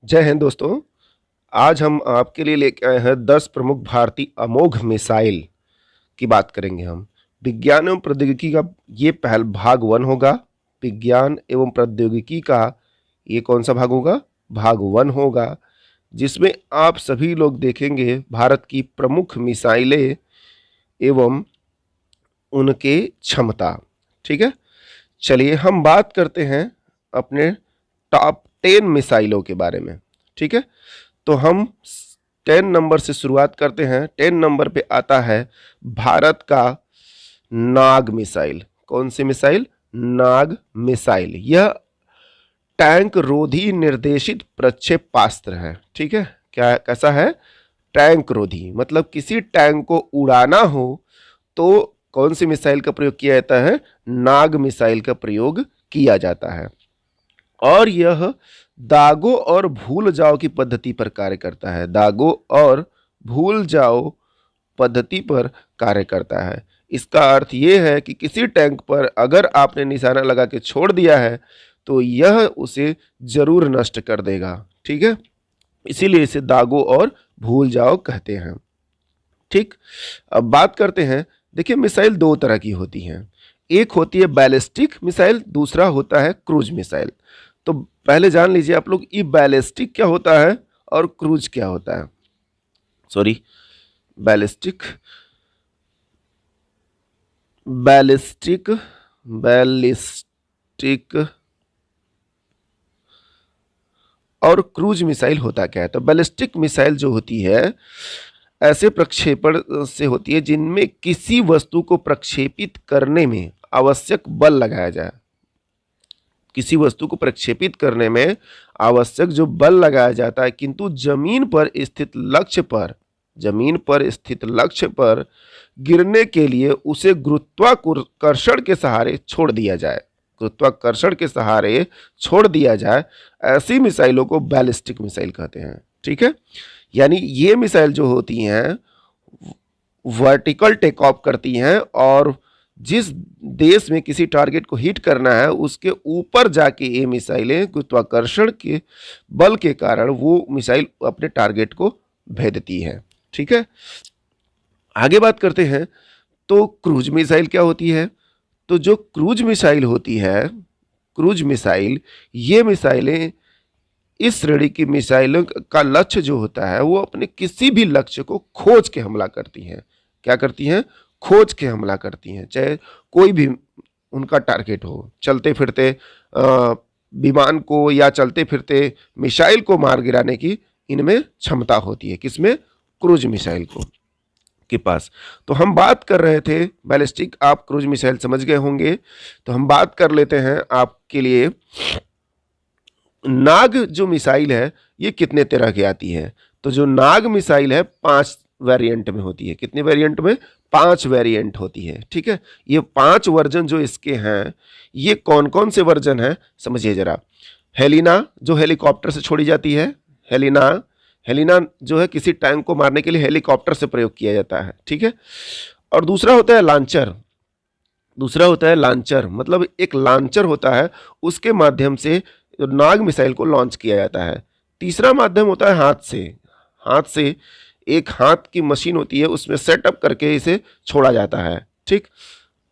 जय हिंद दोस्तों। आज हम आपके लिए लेके आए हैं 10 प्रमुख भारतीय अमोघ मिसाइल की बात करेंगे हम। विज्ञान एवं प्रौद्योगिकी का ये पहल भाग 1 होगा। विज्ञान एवं प्रौद्योगिकी का ये कौन सा भाग होगा? भाग 1 होगा, जिसमें आप सभी लोग देखेंगे भारत की प्रमुख मिसाइलें एवं उनके क्षमता। ठीक है, चलिए हम बात करते हैं अपने टॉप 10 मिसाइलों के बारे में। ठीक है, तो हम 10 नंबर से शुरुआत करते हैं। 10 नंबर पे आता है भारत का नाग मिसाइल। कौन सी मिसाइल? नाग मिसाइल। यह टैंक रोधी निर्देशित प्रक्षेपास्त्र है। ठीक है, क्या कैसा है? टैंक रोधी, मतलब किसी टैंक को उड़ाना हो तो कौन सी मिसाइल का प्रयोग किया जाता है? नाग मिसाइल का प्रयोग किया जाता है। और यह दागो और भूल जाओ की पद्धति पर कार्य करता है। दागो और भूल जाओ पद्धति पर कार्य करता है। इसका अर्थ यह है कि किसी टैंक पर अगर आपने निशाना लगा के छोड़ दिया है तो यह उसे जरूर नष्ट कर देगा। ठीक है, इसीलिए इसे दागो और भूल जाओ कहते हैं। ठीक, अब बात करते हैं। देखिए, मिसाइल दो तरह की होती हैं। एक होती है बैलिस्टिक मिसाइल, दूसरा होता है क्रूज मिसाइल। तो पहले जान लीजिए आप लोग, ये बैलिस्टिक क्या होता है और क्रूज क्या होता है। सॉरी, बैलिस्टिक बैलिस्टिक बैलिस्टिक और क्रूज मिसाइल होता क्या है? तो बैलिस्टिक मिसाइल जो होती है ऐसे प्रक्षेपण से होती है जिनमें किसी वस्तु को प्रक्षेपित करने में आवश्यक बल लगाया जाए। किसी वस्तु को प्रक्षेपित करने में आवश्यक जो बल लगाया जाता है, किंतु जमीन पर स्थित लक्ष्य पर गिरने के लिए उसे गुरुत्वाकर्षण के सहारे छोड़ दिया जाए। गुरुत्वाकर्षण के सहारे छोड़ दिया जाए, ऐसी मिसाइलों को बैलिस्टिक मिसाइल कहते हैं। ठीक है, यानी ये मिसाइल जो होती हैं वर्टिकल टेक ऑफ करती हैं और जिस देश में किसी टारगेट को हिट करना है उसके ऊपर जाके ये मिसाइलें गुरुत्वाकर्षण के बल के कारण वो मिसाइल अपने टारगेट को भेदती है। ठीक है, आगे बात करते हैं। तो क्रूज मिसाइल क्या होती है? तो जो क्रूज मिसाइल होती है, क्रूज मिसाइल, ये मिसाइलें इस श्रेणी की मिसाइलों का लक्ष्य जो होता है वो अपने किसी भी लक्ष्य को खोज के हमला करती हैं। क्या करती हैं? खोज के हमला करती हैं, चाहे कोई भी उनका टारगेट हो। चलते फिरते विमान को या चलते फिरते मिसाइल को मार गिराने की इनमें क्षमता होती है। किसमें? क्रूज मिसाइल को के पास। तो हम बात कर रहे थे बैलिस्टिक, आप क्रूज मिसाइल समझ गए होंगे। तो हम बात कर लेते हैं आपके लिए, नाग जो मिसाइल है ये कितने तरह की आती है? तो जो नाग मिसाइल है 5 वेरिएंट में होती है। कितने वेरिएंट में? 5 वेरिएंट होती है। ठीक है, ये 5 वर्जन जो इसके हैं, ये कौन कौन से वर्जन हैं समझिए जरा। हेलिना जो हेलीकॉप्टर से छोड़ी जाती है, हेलिना जो है किसी टैंक को मारने के लिए हेलीकॉप्टर से प्रयोग किया जाता है। ठीक है, और दूसरा होता है लांचर, मतलब एक लांचर होता है, उसके माध्यम से नाग मिसाइल को लॉन्च किया जाता है। तीसरा माध्यम होता है हाथ से एक हाथ की मशीन होती है, उसमें सेटअप करके इसे छोड़ा जाता है। ठीक,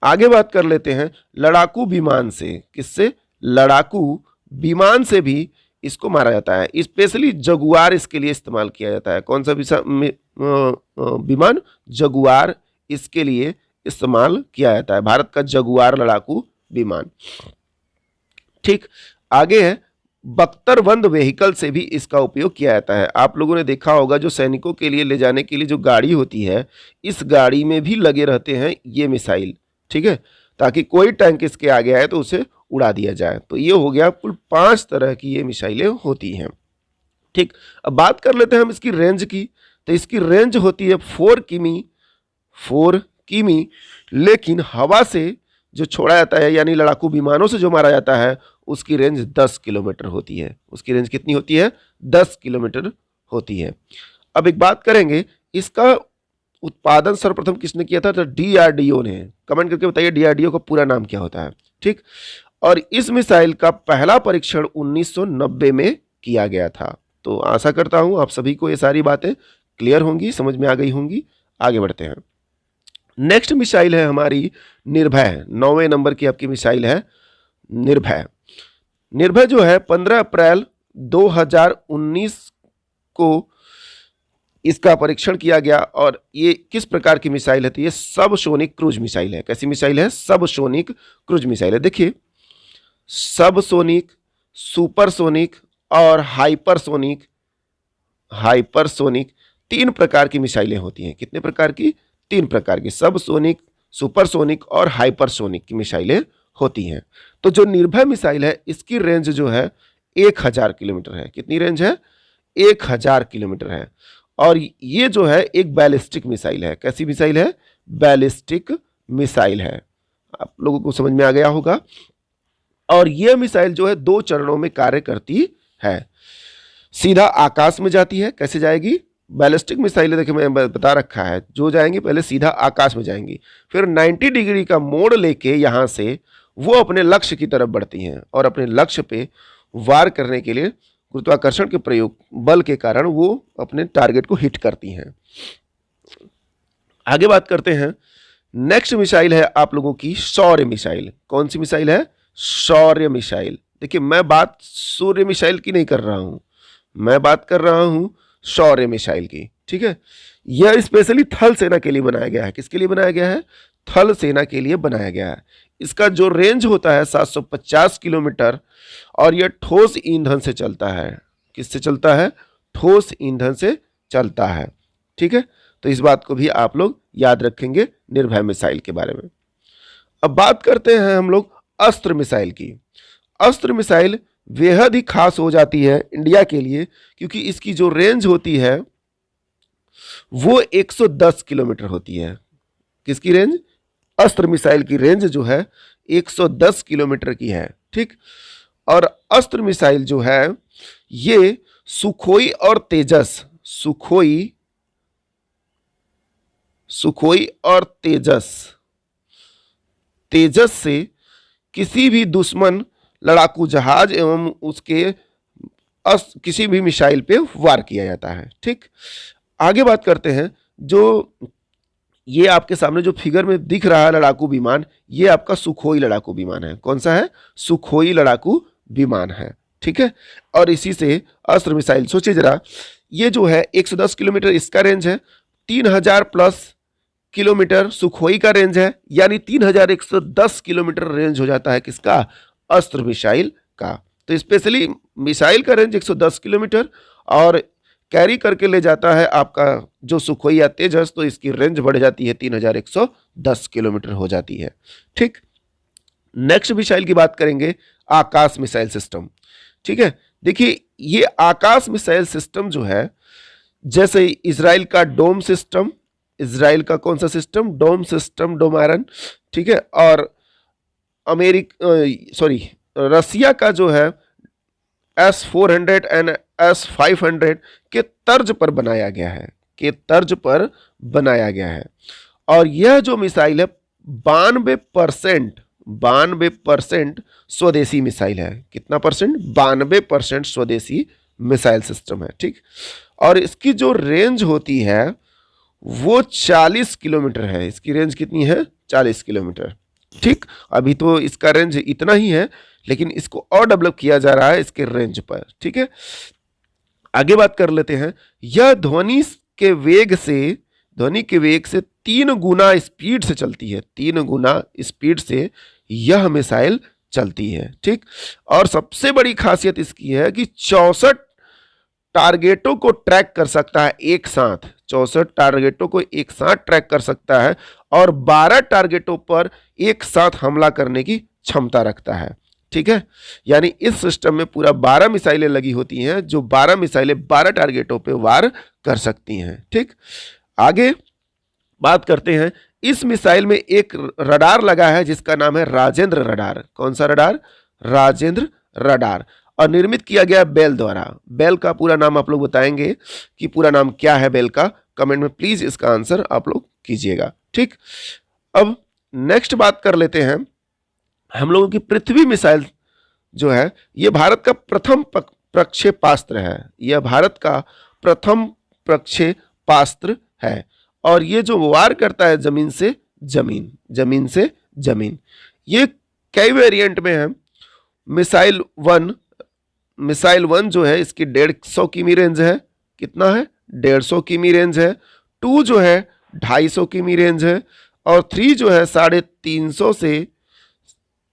आगे बात कर लेते हैं लड़ाकू विमान से। किससे? लड़ाकू विमान से भी इसको मारा जाता है। स्पेशली जगुआर इसके लिए इस्तेमाल किया जाता है। कौन सा विमान? जगुआर इसके लिए इस्तेमाल किया जाता है, भारत का जगुआर लड़ाकू विमान। ठीक, आगे है बख्तरबंद व्हीकल से भी इसका उपयोग किया जाता है। आप लोगों ने देखा होगा जो सैनिकों के लिए ले जाने के लिए जो गाड़ी होती है, इस गाड़ी में भी लगे रहते हैं ये मिसाइल। ठीक है, ताकि कोई टैंक इसके आगे आए तो उसे उड़ा दिया जाए। तो ये हो गया कुल 5 तरह की ये मिसाइलें होती हैं। ठीक, अब बात कर लेते हैं हम इसकी रेंज की। तो इसकी रेंज होती है 4 किमी, लेकिन हवा से जो छोड़ा जाता है यानी लड़ाकू विमानों से जो मारा जाता है उसकी रेंज 10 किलोमीटर होती है। उसकी रेंज कितनी होती है? 10 किलोमीटर होती है। अब एक बात करेंगे, इसका उत्पादन सर्वप्रथम किसने किया था? तो डीआरडीओ ने। कमेंट करके बताइए डीआरडीओ का पूरा नाम क्या होता है। ठीक, और इस मिसाइल का पहला परीक्षण 1990 में किया गया था। तो आशा करता हूं आप सभी को ये सारी बातें क्लियर होंगी, समझ में आ गई होंगी। आगे बढ़ते हैं। नेक्स्ट मिसाइल है हमारी निर्भय। 9वें नंबर की आपकी मिसाइल है निर्भय। निर्भय जो है 15 अप्रैल 2019 को इसका परीक्षण किया गया। और ये किस प्रकार की मिसाइल है? तो ये सबसोनिक क्रूज मिसाइल है। कैसी मिसाइल है? सबसोनिक क्रूज मिसाइल है। देखिए, सबसोनिक, सुपरसोनिक और हाइपरसोनिक, हाइपरसोनिक 3 प्रकार की मिसाइलें होती हैं। कितने प्रकार की? 3 प्रकार की। सबसोनिक, सुपरसोनिक और हाइपरसोनिक की मिसाइलें होती हैं। तो जो निर्भय मिसाइल है इसकी रेंज जो है 1000 किलोमीटर है। कितनी रेंज है? 1000 किलोमीटर है। और ये जो है एक बैलिस्टिक मिसाइल है। कैसी मिसाइल है? बैलिस्टिक मिसाइल है। आप लोगों को समझ में आ गया होगा। और यह मिसाइल जो है 2 चरणों में कार्य करती है। सीधा आकाश में जाती है। कैसे जाएगी? बैलिस्टिक मिसाइल देखिए मैं बता रखा है, जो जाएंगी पहले सीधा आकाश में जाएंगी, फिर 90 डिग्री का मोड़ लेके यहां से वो अपने लक्ष्य की तरफ बढ़ती हैं और अपने लक्ष्य पे वार करने के लिए गुरुत्वाकर्षण के प्रयोग बल के कारण वो अपने टारगेट को हिट करती हैं। आगे बात करते हैं। नेक्स्ट मिसाइल है आप लोगों की शौर्य मिसाइल। कौन सी मिसाइल है? शौर्य मिसाइल। देखिए, मैं बात सूर्य मिसाइल की नहीं कर रहा हूं, मैं बात कर रहा हूं शौर्य मिसाइल की। ठीक है, यह स्पेशली थल सेना के लिए बनाया गया है। किसके लिए बनाया गया है? थल सेना के लिए बनाया गया है। इसका जो रेंज होता है 750 किलोमीटर और यह ठोस ईंधन से चलता है। किससे चलता है? ठोस ईंधन से चलता है। ठीक है, तो इस बात को भी आप लोग याद रखेंगे निर्भय मिसाइल के बारे में। अब बात करते हैं हम लोग अस्त्र मिसाइल की। अस्त्र मिसाइल बेहद ही खास हो जाती है इंडिया के लिए, क्योंकि इसकी जो रेंज होती है वो 110 किलोमीटर होती है। किसकी रेंज? अस्त्र मिसाइल की रेंज जो है 110 किलोमीटर की है। ठीक, और अस्त्र मिसाइल जो है ये सुखोई और तेजस, सुखोई और तेजस से किसी भी दुश्मन लड़ाकू जहाज एवं उसके किसी भी मिसाइल पे वार किया जाता है। ठीक, आगे बात करते हैं। जो ये आपके सामने जो फिगर में दिख रहा है लड़ाकू विमान, ये आपका सुखोई लड़ाकू विमान है। कौन सा है? सुखोई लड़ाकू विमान है। ठीक है, और इसी से अस्त्र मिसाइल, सोचिए जरा, ये जो है 110 किलोमीटर इसका रेंज है, 3000 प्लस किलोमीटर सुखोई का रेंज है, यानी 3110 किलोमीटर रेंज हो जाता है किसका? अस्त्र मिसाइल का। तो स्पेशली मिसाइल का रेंज 110 किलोमीटर और कैरी करके ले जाता है आपका जो सुखोई या तेजस, तो इसकी रेंज बढ़ जाती है 3110 किलोमीटर हो जाती है। ठीक, नेक्स्ट मिसाइल की बात करेंगे, आकाश मिसाइल सिस्टम। ठीक है, देखिए ये आकाश मिसाइल सिस्टम जो है, जैसे इजराइल का डोम सिस्टम, इजराइल का कौन सा सिस्टम? डोम सिस्टम, डोम आयरन। ठीक है, और रसिया का जो है S-400 एंड S-500 के तर्ज पर बनाया गया है, और यह जो मिसाइल है 92% स्वदेशी मिसाइल है। कितना परसेंट? 92% स्वदेशी मिसाइल सिस्टम है। ठीक, और इसकी जो रेंज होती है वो 40 किलोमीटर है। इसकी रेंज कितनी है? 40 किलोमीटर। ठीक, अभी तो इसका रेंज इतना ही है, लेकिन इसको और डेवलप किया जा रहा है इसके रेंज पर। ठीक है, आगे बात कर लेते हैं। यह ध्वनि के वेग से 3 गुना स्पीड से चलती है। 3 गुना स्पीड से यह मिसाइल चलती है। ठीक, और सबसे बड़ी खासियत इसकी है कि 64 टारगेटों को ट्रैक कर सकता है एक साथ। 64 टारगेटों को एक साथ ट्रैक कर सकता है और 12 टारगेटों पर एक साथ हमला करने की क्षमता रखता है। ठीक है, यानी इस सिस्टम में पूरा 12 मिसाइलें लगी होती हैं, जो 12 मिसाइलें 12 टारगेटों पे वार कर सकती हैं। ठीक, आगे बात करते हैं। इस मिसाइल में एक रडार लगा है जिसका नाम है राजेंद्र रडार। कौन सा रडार? राजेंद्र रडार, और निर्मित किया गया बेल द्वारा। बेल का पूरा नाम आप लोग बताएंगे कि पूरा नाम क्या है बेल का, कमेंट में प्लीज इसका आंसर आप लोग कीजिएगा। ठीक, अब नेक्स्ट बात कर लेते हैं। हम लोगों की पृथ्वी मिसाइल जो है ये भारत का प्रक्षेपास्त्र है। यह भारत का प्रथम प्रक्षेपास्त्र है और ये जो वार करता है जमीन से जमीन, जमीन से जमीन। ये कई वेरिएंट में है। मिसाइल वन जो है इसकी 150 किमी रेंज है। कितना है? 150 किमी रेंज है। 2 जो है 250 किमी रेंज है और 3 जो है 350 से,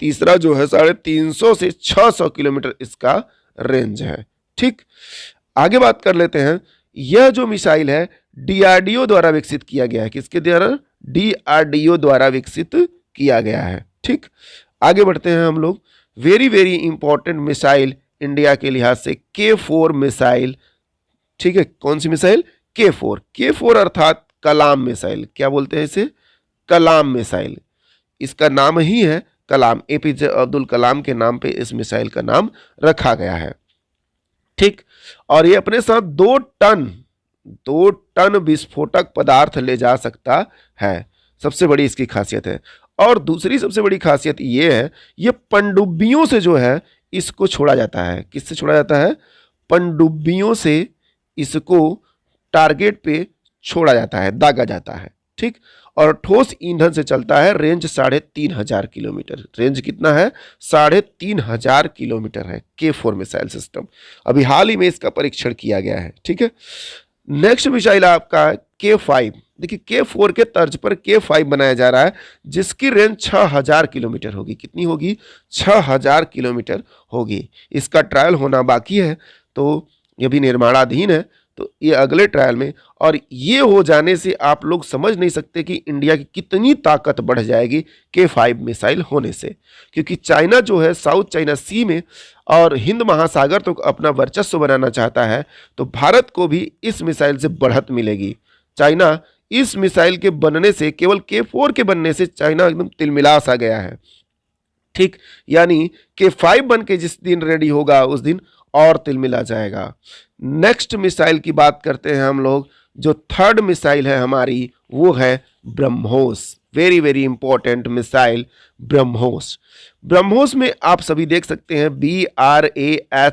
तीसरा जो है 350 से 600 किलोमीटर इसका रेंज है। ठीक, आगे बात कर लेते हैं। यह जो मिसाइल है डीआरडीओ द्वारा विकसित किया गया है। किसके द्वारा? डीआरडीओ द्वारा विकसित किया गया है। ठीक, आगे बढ़ते हैं हम लोग। Very very important missile India के लिहाज से K4 मिसाइल। ठीक है, कौन सी मिसाइल? K4। K4 अर्थात कलाम मिसाइल। क्या बोलते हैं इसे? कलाम मिसाइल। इसका नाम ही है कलाम। एपीजे अब्दुल कलाम के नाम पे इस मिसाइल का नाम रखा गया है। ठीक, और ये अपने साथ 2 टन विस्फोटक पदार्थ ले जा सकता है। सबसे बड़ी इसकी खासियत है। और दूसरी सबसे बड़ी खासियत ये है, ये पनडुब्बियों से जो है इसको छोड़ा जाता है। किससे छोड़ा जाता है? पनडुब्बियों से इसको टारगेट पे छोड़ा जाता है, दागा जाता है। ठीक, और ठोस ईंधन से चलता है। Range 3500 kilometre. रेंज कितना है? 3500 किलोमीटर है K4 मिसाइल सिस्टम। अभी हाल ही में इसका परीक्षण किया गया है। ठीक है, नेक्स्ट मिसाइल आपका K5। देखिए K4 के तर्ज पर K5 बनाया जा रहा है जिसकी रेंज 6000 किलोमीटर होगी। कितनी होगी? 6000 किलोमीटर होगी। इसका ट्रायल होना बाकी है, तो ये भी निर्माणाधीन है, तो ये अगले ट्रायल में। और ये हो जाने से आप लोग समझ नहीं सकते कि इंडिया की कितनी ताकत बढ़ जाएगी K5 मिसाइल होने से। क्योंकि चाइना जो है साउथ चाइना सी में और हिंद महासागर तो अपना वर्चस्व बनाना चाहता है, तो भारत को भी इस मिसाइल से बढ़त मिलेगी। चाइना इस मिसाइल के बनने से, केवल K4 के बनने से चाइना एकदम तिलमिला सा गया है। ठीक, यानी K5 बन के जिस दिन रेडी होगा उस दिन और तिलमिला जाएगा। नेक्स्ट मिसाइल की बात करते हैं हम लोग। जो थर्ड मिसाइल है हमारी वो है BrahMos. Very very important missile BrahMos. BrahMos में आप सभी देख सकते हैं BRAHMOS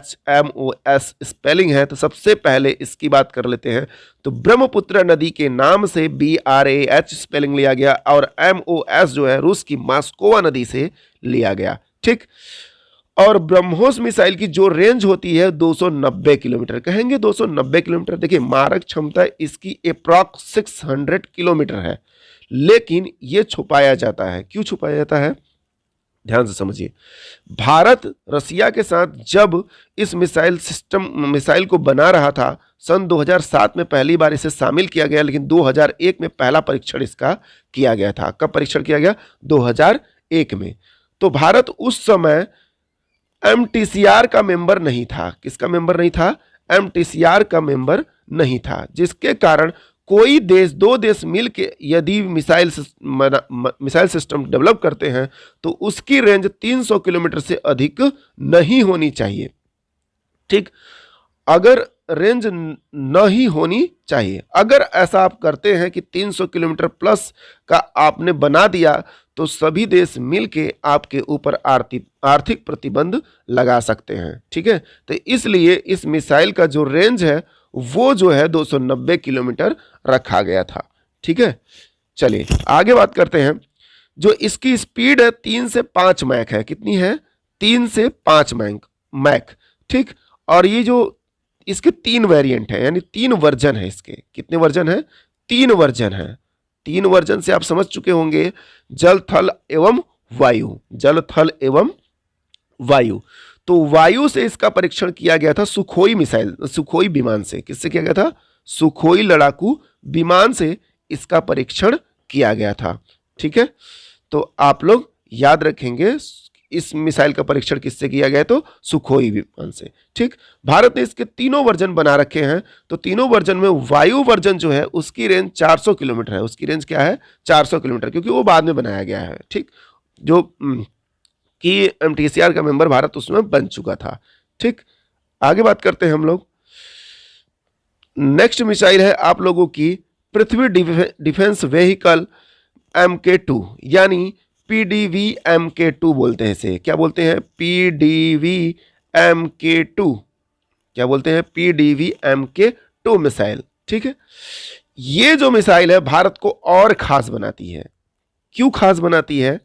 स्पेलिंग है। तो सबसे पहले इसकी बात कर लेते हैं। तो ब्रह्मपुत्र नदी के नाम से BRAH स्पेलिंग लिया गया और MOS जो है रूस की मास्कोवा नदी से लिया गया। ठीक, और ब्रह्मोस मिसाइल की जो रेंज होती है 290 किलोमीटर। कहेंगे 290 किलोमीटर। देखिए मारक क्षमता इसकी अप्रॉक्स 600 किलोमीटर है, लेकिन यह छुपाया जाता है। क्यों छुपाया जाता है? ध्यान से समझिए। भारत रसिया के साथ जब इस मिसाइल को बना रहा था, सन 2007 में पहली बार इसे शामिल किया गया, लेकिन 2001 में पहला परीक्षण इसका किया गया था। कब परीक्षण किया गया? 2001 में। तो भारत उस समय MTCR का मेंबर नहीं था। किसका मेंबर नहीं था? MTCR का मेंबर नहीं था, जिसके कारण कोई देश, 2 देश मिलके यदि मिसाइल सिस्टम डेवलप करते हैं तो उसकी रेंज 300 किलोमीटर से अधिक नहीं होनी चाहिए। ठीक, अगर रेंज नहीं होनी चाहिए। अगर ऐसा आप करते हैं कि 300 किलोमीटर प्लस का आपने बना दिया तो सभी देश मिलके आपके ऊपर आर्थिक प्रतिबंध लगा सकते हैं। ठीक है, तो इसलिए इस मिसाइल का जो रेंज है वो जो है 290 किलोमीटर रखा गया था। ठीक है, चलिए आगे बात करते हैं। जो इसकी स्पीड है 3 से 5 मैक है। कितनी है? 3 से 5 मैक। ठीक, और ये जो इसके 3 वेरिएंट है, यानी 3 वर्जन है इसके। कितने वर्जन है? 3 वर्जन है। 3 वर्जन से आप समझ चुके होंगे, जल थल एवं वायु। जल थल एवं वायु। तो वायु से इसका परीक्षण किया गया था सुखोई विमान से। किससे किया गया था? सुखोई लड़ाकू विमान से इसका परीक्षण किया गया था। ठीक है, तो आप लोग याद रखेंगे इस मिसाइल का परीक्षण किससे किया गया? तो सुखोई विमान से। ठीक, भारत ने इसके 3 वर्जन बना रखे हैं। तो 3 वर्जन में वायु वर्जन जो है उसकी रेंज 400 किलोमीटर है। उसकी रेंज क्या है? 400 किलोमीटर, क्योंकि वो बाद में बनाया गया है। ठीक, जो कि MTCR का मेंबर भारत उसमें बन चुका था। ठीक, आगे बात करते हैं हम लोग। नेक्स्ट मिसाइल है आप लोगों की पृथ्वी डिफेंस व्हीकल MK2, यानी PDV MK2 बोलते हैं इसे। क्या बोलते हैं? PDV MK2। क्या बोलते हैं, PDV-MK2 मिसाइल। ठीक है, ये जो मिसाइल है भारत को और खास बनाती है। क्यों खास बनाती है,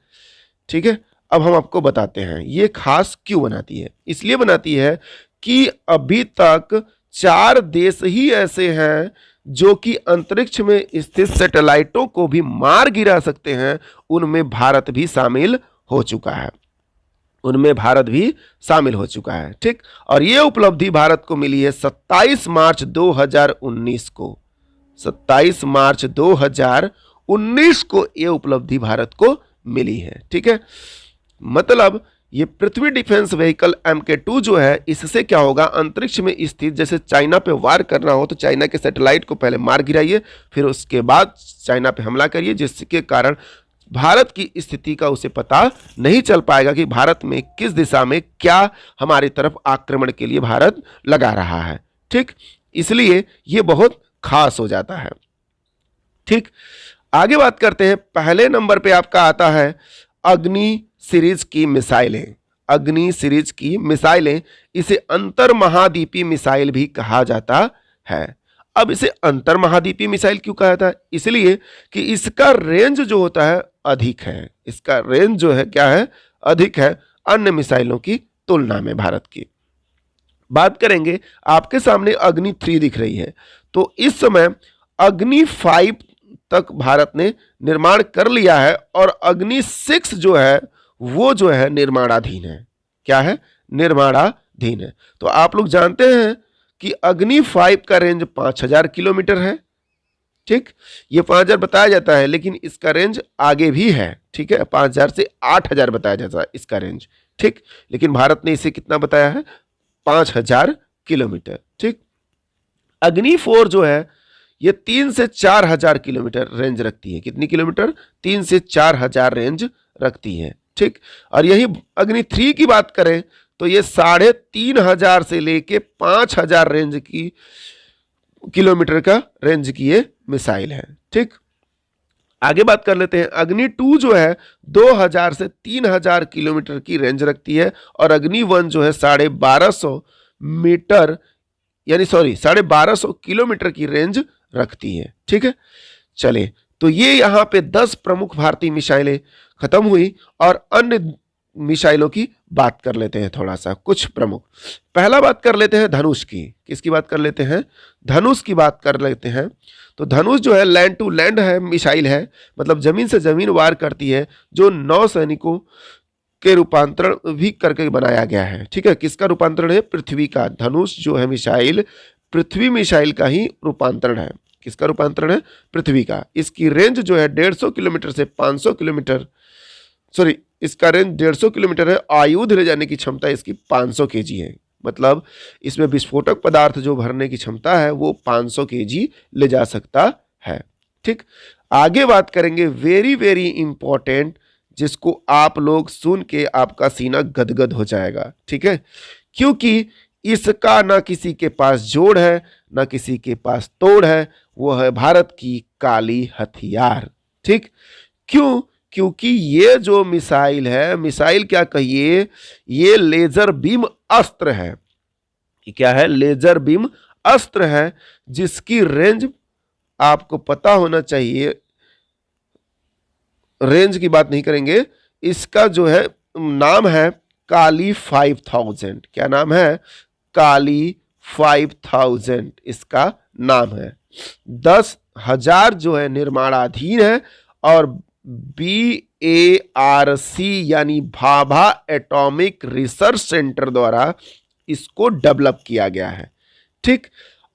ठीक है, अब हम आपको बताते हैं ये खास क्यों बनाती है। इसलिए बनाती है कि अभी तक 4 देश ही ऐसे हैं जो कि अंतरिक्ष में स्थित सैटेलाइटों को भी मार गिरा सकते हैं, उनमें भारत भी शामिल हो चुका है, उनमें भारत भी शामिल हो चुका है। ठीक, और यह उपलब्धि भारत को मिली है 27 मार्च 2019 को। 27 मार्च 2019 को यह उपलब्धि भारत को मिली है। ठीक है, मतलब ये पृथ्वी डिफेंस व्हीकल MK2 जो है, इससे क्या होगा, अंतरिक्ष में स्थित, जैसे चाइना पे वार करना हो तो चाइना के सैटेलाइट को पहले मार गिराइए, फिर उसके बाद चाइना पे हमला करिए, जिसके कारण भारत की स्थिति का उसे पता नहीं चल पाएगा कि भारत में किस दिशा में क्या हमारी तरफ आक्रमण के लिए भारत लगा रहा है। ठीक, इसलिए यह बहुत खास हो जाता है। ठीक, आगे बात करते हैं। पहले नंबर पे आपका आता है अग्नि सीरीज की मिसाइलें। अग्नि सीरीज की मिसाइलें, इसे अंतर महाद्वीपीय मिसाइल भी कहा जाता है। अब इसे अंतर महाद्वीपीय मिसाइल क्यों कहा जाता है, इसलिए कि इसका रेंज जो होता है अधिक है। इसका रेंज जो है क्या है, अधिक है अन्य मिसाइलों की तुलना में। भारत की बात करेंगे, आपके सामने अग्नि 3 दिख रही है, तो इस समय अग्नि 5 तक भारत ने निर्माण कर लिया है और अग्नि 6 जो है वो जो है निर्माणाधीन है। क्या है, निर्माणाधीन है। तो आप लोग जानते हैं कि अग्नि 5 का रेंज 5000 किलोमीटर है। ठीक, ये 5000 बताया जाता है, लेकिन इसका रेंज आगे भी है। ठीक है, 5000 से 8000 बताया जाता है इसका रेंज। ठीक, लेकिन भारत ने इसे कितना बताया है, 5000 किलोमीटर। ठीक, अग्नि 4 जो है ये 3 से 4000 किलोमीटर रेंज रखती है। कितनी किलोमीटर, 3 से 4000 रेंज रखती है। ठीक, और यही अग्नि 3 की बात करें तो ये 3500 से लेके 5000 रेंज की किलोमीटर का रेंज की ये मिसाइल है। ठीक, आगे बात कर लेते हैं। अग्नि 2 जो है 2000 से 3000 किलोमीटर की रेंज रखती है और अग्नि 1 जो है 1250 मीटर यानी 1250 किलोमीटर की रेंज रखती है। ठीक है, चले तो ये यहां पे 10 प्रमुख भारतीय मिसाइलें खत्म हुई और अन्य मिसाइलों की बात कर लेते हैं थोड़ा सा, कुछ प्रमुख। पहला बात कर लेते हैं धनुष की। किसकी बात कर लेते हैं, धनुष की बात कर लेते हैं। तो धनुष जो है लैंड टू लैंड है मिसाइल है, मतलब जमीन से जमीन वार करती है, जो नौसैनिकों के रूपांतरण भी करके बनाया गया है। ठीक है, किसका रूपांतरण है, पृथ्वी का। धनुष जो है मिसाइल पृथ्वी मिसाइल का ही रूपांतरण है। किसका रूपांतरण है, पृथ्वी का। इसकी रेंज जो है 150 किलोमीटर से 500 किलोमीटर, इसका रेंज 150 किलोमीटर है। आयुध ले जाने की क्षमता इसकी 500 केजी है, मतलब इसमें विस्फोटक पदार्थ जो भरने की क्षमता है वो 500 केजी ले जा सकता है। ठीक, आगे बात करेंगे वेरी वेरी इंपॉर्टेंट, जिसको आप लोग सुन के आपका सीना गदगद हो जाएगा। ठीक है, क्योंकि इसका ना किसी के पास जोड़ है ना किसी के पास तोड़ है, वो है भारत की काली हथियार। ठीक, क्यों, क्योंकि ये जो मिसाइल है, मिसाइल क्या कहिए, ये लेजर बीम अस्त्र है। ये क्या है, लेजर बीम अस्त्र है, जिसकी रेंज आपको पता होना चाहिए। रेंज की बात नहीं करेंगे, इसका जो है नाम है काली 5000। क्या नाम है, काली 5000 इसका नाम है। 10,000 जो है निर्माणाधीन है और BARC यानी भाभा एटॉमिक रिसर्च सेंटर द्वारा इसको डेवलप किया गया है। ठीक,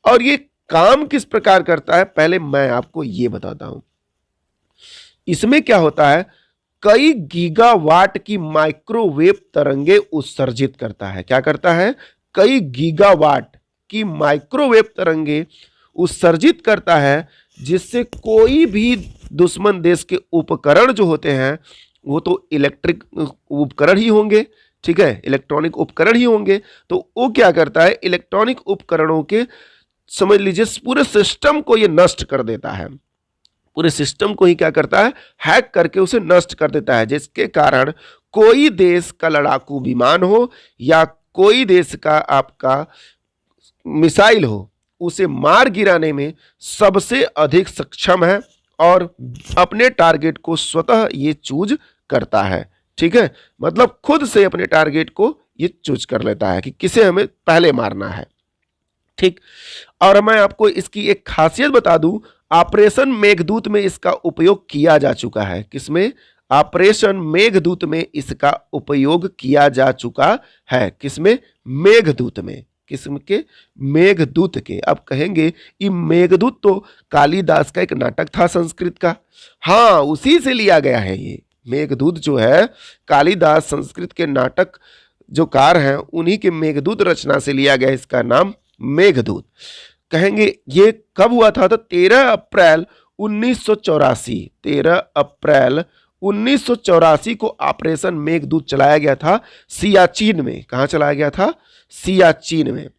और ये काम किस प्रकार करता है, पहले मैं आपको ये बताता हूं। इसमें क्या होता है, कई गीगावाट की माइक्रोवेव तरंगे उत्सर्जित करता है। क्या करता है, कई गीगावाट की माइक्रोवेव तरंगे उत्सर्जित करता है, जिससे कोई भी दुश्मन देश के उपकरण जो होते हैं वो तो इलेक्ट्रिक उपकरण ही होंगे। ठीक है, इलेक्ट्रॉनिक उपकरण ही होंगे, तो वो क्या करता है, इलेक्ट्रॉनिक उपकरणों के समझ लीजिए पूरे सिस्टम को ये नष्ट कर देता है। पूरे सिस्टम को ही क्या करता है, हैक करके उसे नष्ट कर देता है, जिसके कारण कोई देश का लड़ाकू विमान हो या कोई देश का आपका मिसाइल हो उसे मार गिराने में सबसे अधिक सक्षम है और अपने टारगेट को स्वतः ये चूज करता है। ठीक है, मतलब खुद से अपने टारगेट को ये चूज कर लेता है कि किसे हमें पहले मारना है। ठीक, और मैं आपको इसकी एक खासियत बता दूं, ऑपरेशन मेघदूत में इसका उपयोग किया जा चुका है। किसमें? ऑपरेशन मेघदूत में इसका उपयोग किया जा चुका है। किसमें? मेघदूत में। किस्म के? मेघदूत के। अब कहेंगे ये मेघदूत तो कालिदास का एक नाटक था संस्कृत का। हाँ, उसी से लिया गया है। ये मेघदूत जो है कालिदास संस्कृत के नाटक जो कार हैं उन्हीं के मेघदूत रचना से लिया गया इसका नाम मेघदूत। कहेंगे ये कब हुआ था? तो 13 अप्रैल 1984। 13 अप्रैल 1984 को ऑपरेशन मेघदूत चलाया गया था सियाचिन में। कहां चलाया गया था? सियाचिन में।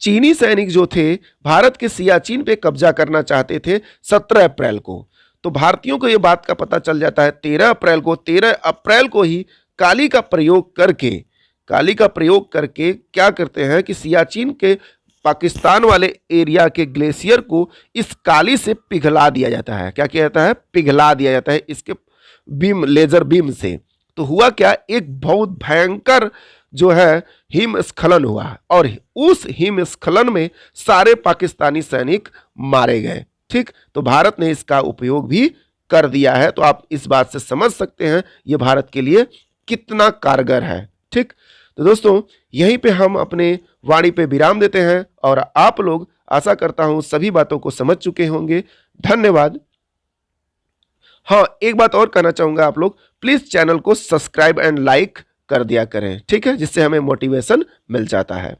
चीनी सैनिक जो थे भारत के सियाचिन पे कब्जा करना चाहते थे 17 अप्रैल को। तो भारतीयों को यह बात का पता चल जाता है 13 अप्रैल को। 13 अप्रैल को ही काली का प्रयोग करके क्या करते हैं कि सियाचिन के पाकिस्तान वाले एरिया के ग्लेशियर को इस काली से पिघला दिया जाता है। क्या किया जाता है? पिघला दिया जाता है इसके बीम, लेजर बीम से। तो हुआ क्या, एक बहुत भयंकर जो है हिमस्खलन हुआ और उस हिमस्खलन में सारे पाकिस्तानी सैनिक मारे गए। ठीक, तो भारत ने इसका उपयोग भी कर दिया है। तो आप इस बात से समझ सकते हैं यह भारत के लिए कितना कारगर है। ठीक, तो दोस्तों यहीं पे हम अपने वाणी पे विराम देते हैं और आप लोग, आशा करता हूं सभी बातों को समझ चुके होंगे। धन्यवाद। हाँ, एक बात और कहना चाहूंगा, आप लोग प्लीज चैनल को सब्सक्राइब एंड लाइक कर दिया करें। ठीक है, जिससे हमें मोटिवेशन मिल जाता है।